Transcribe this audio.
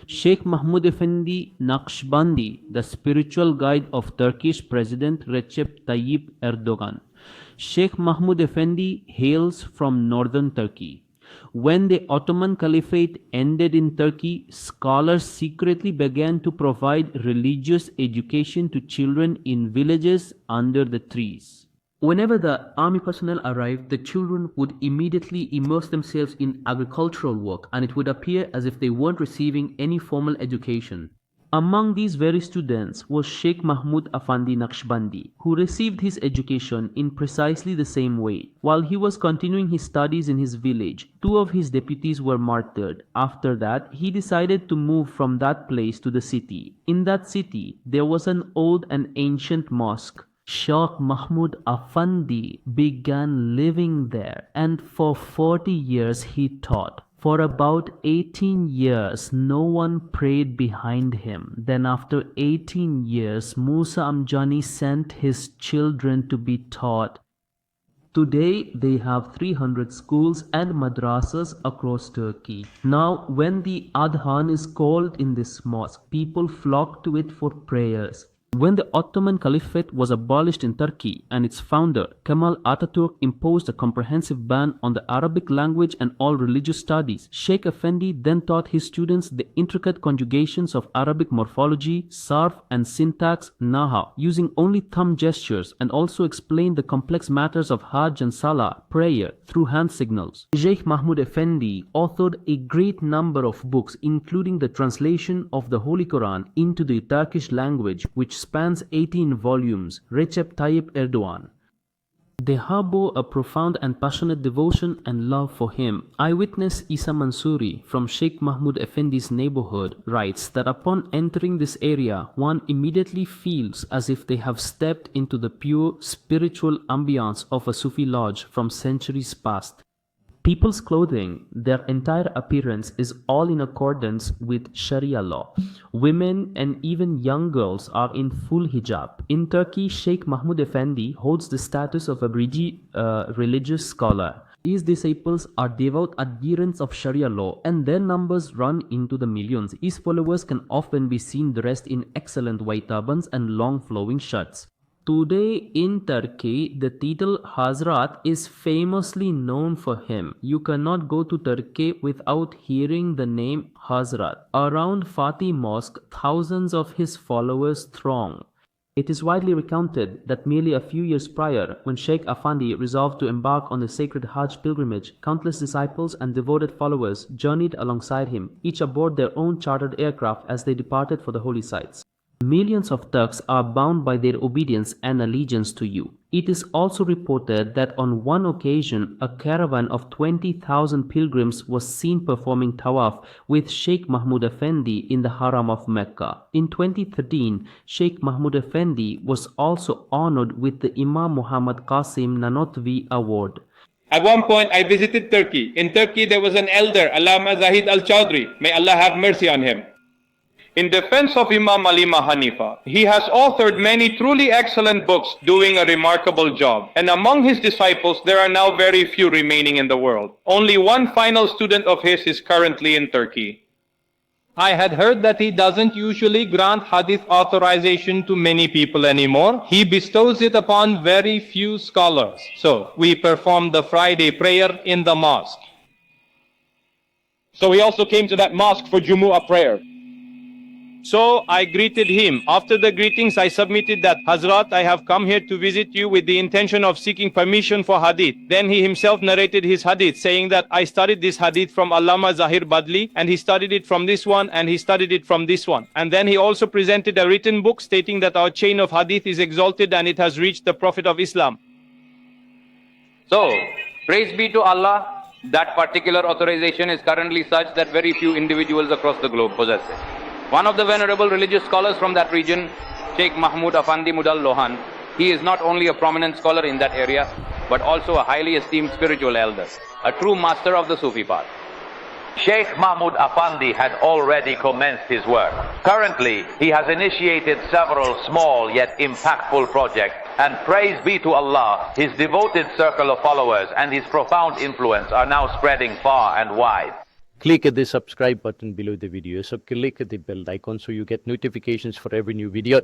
Sheikh Mahmud Efendi Naqshbandi, the spiritual guide of Turkish President Recep Tayyip Erdgron. Sheikh Mahmud Efendi hails from northern Turkey. When the Ottoman Caliphate ended in Turkey, scholars secretly began to provide religious education to children in villages under the trees. Whenever the army personnel arrived, the children would immediately immerse themselves in agricultural work, and it would appear as if they weren't receiving any formal education. Among these very students was Sheikh Mahmud Efendi Naqshbandi, who received his education in precisely the same way. While he was continuing his studies in his village, two of his deputies were martyred. After that, he decided to move from that place to the city. In that city, there was an old and ancient mosque. Sheikh Mahmud Efendi began living there, and for 40 years he taught. For about 18 years, no one prayed behind him. Then after 18 years, Musa Amjani sent his children to be taught. Today, they have 300 schools and madrasas across Turkey. Now, when the Adhan is called in this mosque, people flock to it for prayers. When the Ottoman Caliphate was abolished in Turkey and its founder, Kemal Atatürk, imposed a comprehensive ban on the Arabic language and all religious studies, Sheikh Effendi then taught his students the intricate conjugations of Arabic morphology, sarf and syntax, naha, using only thumb gestures, and also explained the complex matters of Hajj and Salah, prayer, through hand signals. Sheikh Mahmud Effendi authored a great number of books, including the translation of the Holy Quran into the Turkish language, which spans 18 volumes. Recep Tayyab Erdgron. They harbor a profound and passionate devotion and love for him. Eyewitness Isa Mansouri from Sheikh Mahmud Effendi's neighborhood writes that upon entering this area, one immediately feels as if they have stepped into the pure spiritual ambience of a Sufi lodge from centuries past. People's clothing, their entire appearance is all in accordance with Sharia law. Women and even young girls are in full hijab. In Turkey, Sheikh Mahmud Efendi holds the status of a religious scholar. These disciples are devout adherents of Sharia law, and their numbers run into the millions. His followers can often be seen dressed in excellent white turbans and long flowing shirts. Today in Turkey, the title Hazrat is famously known for him. You cannot go to Turkey without hearing the name Hazrat. Around Fatih Mosque, thousands of his followers throng. It is widely recounted that merely a few years prior, when Sheikh Effendi resolved to embark on the sacred Hajj pilgrimage, countless disciples and devoted followers journeyed alongside him, each aboard their own chartered aircraft as they departed for the holy sites. Millions of Turks are bound by their obedience and allegiance to you. It is also reported that on one occasion, a caravan of 20,000 pilgrims was seen performing tawaf with Sheikh Mahmud Efendi in the Haram of Mecca. In 2013, Sheikh Mahmud Efendi was also honored with the Imam Muhammad Qasim Nanotvi Award. At one point, I visited Turkey. In Turkey, there was an elder, Allama Zahid al-Chaudhry. May Allah have mercy on him. In defense of Imam Ali Hanifa, he has authored many truly excellent books doing a remarkable job. And among his disciples, there are now very few remaining in the world. Only one final student of his is currently in Turkey. I had heard that he doesn't usually grant hadith authorization to many people anymore. He bestows it upon very few scholars. So we perform the Friday prayer in the mosque. So he also came to that mosque for Jumu'ah prayer. So I greeted him. After the greetings, I submitted that, Hazrat, I have come here to visit you with the intention of seeking permission for hadith. Then he himself narrated his hadith, saying that I studied this hadith from Allama Zahir Badli, and he studied it from this one, and he studied it from this one. And then he also presented a written book stating that our chain of hadith is exalted and it has reached the Prophet of Islam. So, praise be to Allah, that particular authorization is currently such that very few individuals across the globe possess it. One of the venerable religious scholars from that region, Sheikh Mahmud Efendi Mudal Lohan, he is not only a prominent scholar in that area, but also a highly esteemed spiritual elder, a true master of the Sufi path. Sheikh Mahmud Efendi had already commenced his work. Currently, he has initiated several small yet impactful projects, and praise be to Allah, his devoted circle of followers and his profound influence are now spreading far and wide. click the subscribe button below the video. So click the bell icon so you get notifications for every new video.